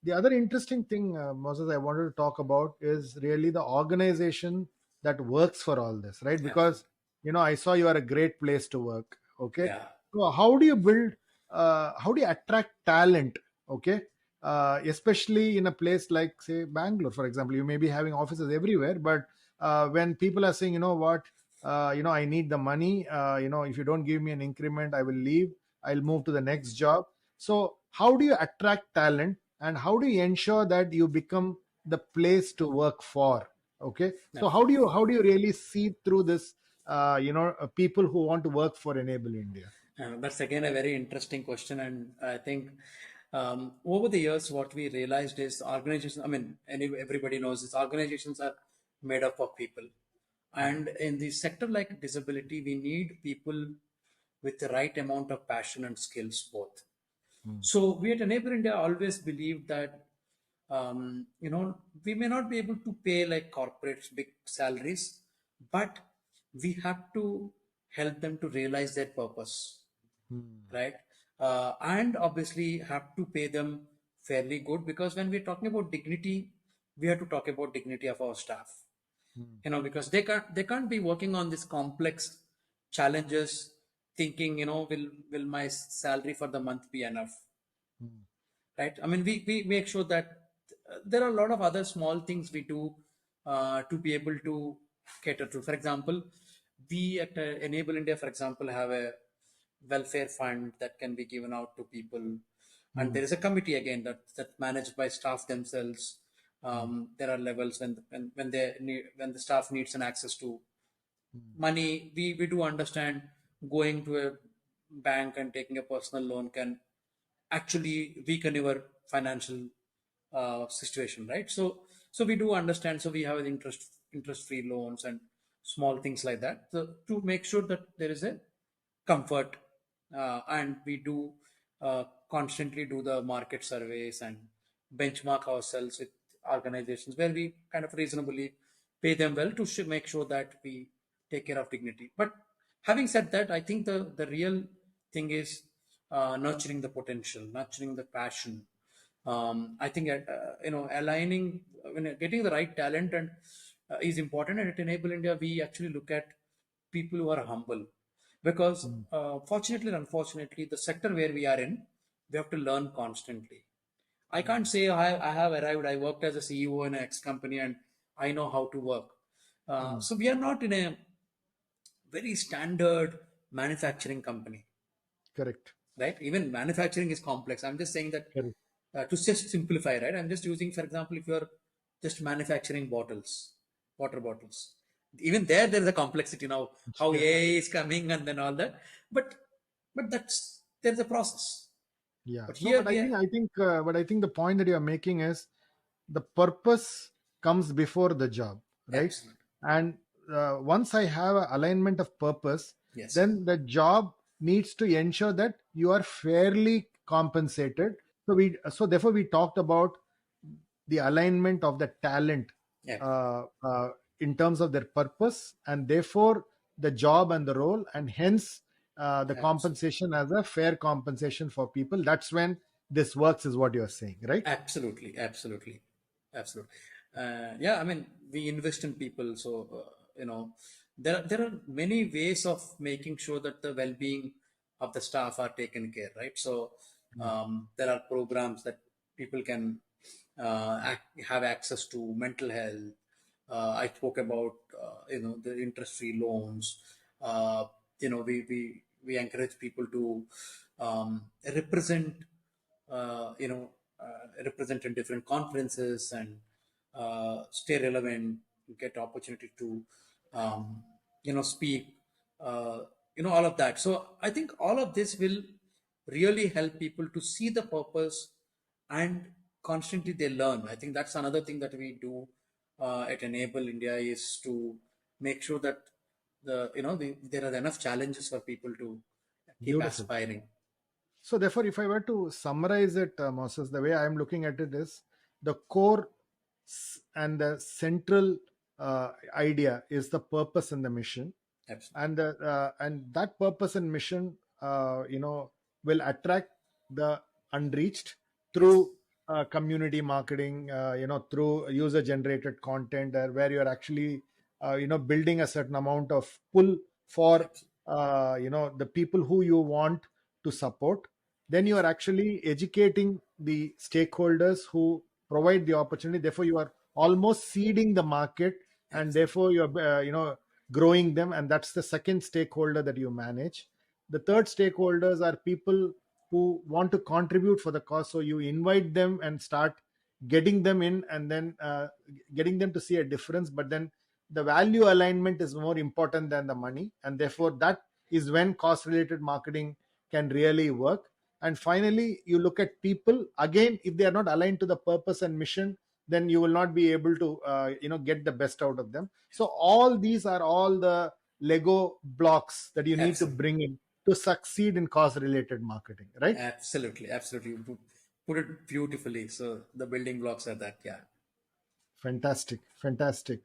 The other interesting thing, Moses, I wanted to talk about is really the organization that works for all this, right? Because Absolutely. I saw you are a great place to work. Okay, Yeah. so how do you build? How do you attract talent? Okay, especially in a place like say Bangalore, for example, you may be having offices everywhere, but when people are saying, you know what, I need the money. If you don't give me an increment, I will leave. I'll move to the next job. So how do you attract talent, and how do you ensure that you become the place to work for? Okay, so Absolutely. how do you really see through this? People who want to work for Enable India. That's again a very interesting question, and I think over the years, what we realized is organizations. I mean, everybody knows this. Organizations are made up of people, and in the sector like disability, we need people with the right amount of passion and skills both. Mm. So we at Enable India always believe that we may not be able to pay like corporates big salaries, but we have to help them to realize their purpose, Mm. right? And obviously have to pay them fairly good, because when we're talking about dignity, we have to talk about dignity of our staff, Mm. because they can't be working on these complex challenges thinking, will my salary for the month be enough, Mm. right? I mean, we make sure that there are a lot of other small things we do to be able to cater to. For example, we at Enable India, for example, have a welfare fund that can be given out to people, and Mm. there is a committee again that's managed by staff themselves. Mm. There are levels when the staff needs an access to Mm. money. We do understand going to a bank and taking a personal loan can actually weaken your financial situation, right? So we do understand. So we have interest free loans and small things like that, so to make sure that there is a comfort. And we do constantly do the market surveys and benchmark ourselves with organizations where we kind of reasonably pay them well to make sure that we take care of dignity. But having said that, I think the real thing is nurturing the potential, nurturing the passion. I think aligning, when getting the right talent and is important. And at Enable India, we actually look at people who are humble, because Mm. fortunately and unfortunately, the sector where we are in, we have to learn constantly. I can't say I have arrived. I worked as a CEO in an X company and I know how to work. Mm. So we are not in a very standard manufacturing company, Correct. right? Even manufacturing is complex. I'm just saying that Correct. to just simplify, right? I'm just using, for example, if you're just manufacturing bottles, water bottles, even there is a complexity now. How Yeah. AI is coming and then all that, but there's a process. Yeah. But No, here we are. but I think the point that you are making is the purpose comes before the job, right? Absolutely. And once I have an alignment of purpose, Yes. then the job needs to ensure that you are fairly compensated. So therefore we talked about the alignment of the talent Yeah. uh, uh, in terms of their purpose, and therefore the job and the role, and hence the Absolutely. compensation as a fair compensation for people. That's when this works, is what you're saying, right? Absolutely, absolutely, absolutely. Yeah, I mean, we invest in people, so there are many ways of making sure that the well-being of the staff are taken care, right? So Mm. there are programs that people can have access to mental health. I spoke about the interest-free loans. We encourage people to represent represent in different conferences and stay relevant, get opportunity to speak, uh, all of that. So I think all of this will really help people to see the purpose, and constantly they learn. I think that's another thing that we do at Enable India, is to make sure that there are enough challenges for people to keep Beautiful. aspiring. So therefore, if I were to summarize it, Moses, the way I'm looking at it is the core and the central idea is the purpose and the mission, Absolutely. and that purpose and mission will attract the unreached Yes. through community marketing, through user generated content, where you're actually building a certain amount of pull for Absolutely. the people who you want to support. Then you are actually educating the stakeholders who provide the opportunity. Therefore you are almost seeding the market, and Absolutely. therefore you're growing them, and that's the second stakeholder that you manage. The third stakeholders are people who want to contribute for the cause, so you invite them and start getting them in, and then getting them to see a difference. But then the value alignment is more important than the money, and therefore that is when cost related marketing can really work. And finally you look at people again. If they are not aligned to the purpose and mission, then you will not be able to get the best out of them. So all these are all the Lego blocks that you need to Absolutely. bring in to succeed in cost related marketing, right? Absolutely. Absolutely. You put it beautifully. So the building blocks are that. Yeah. Fantastic, fantastic.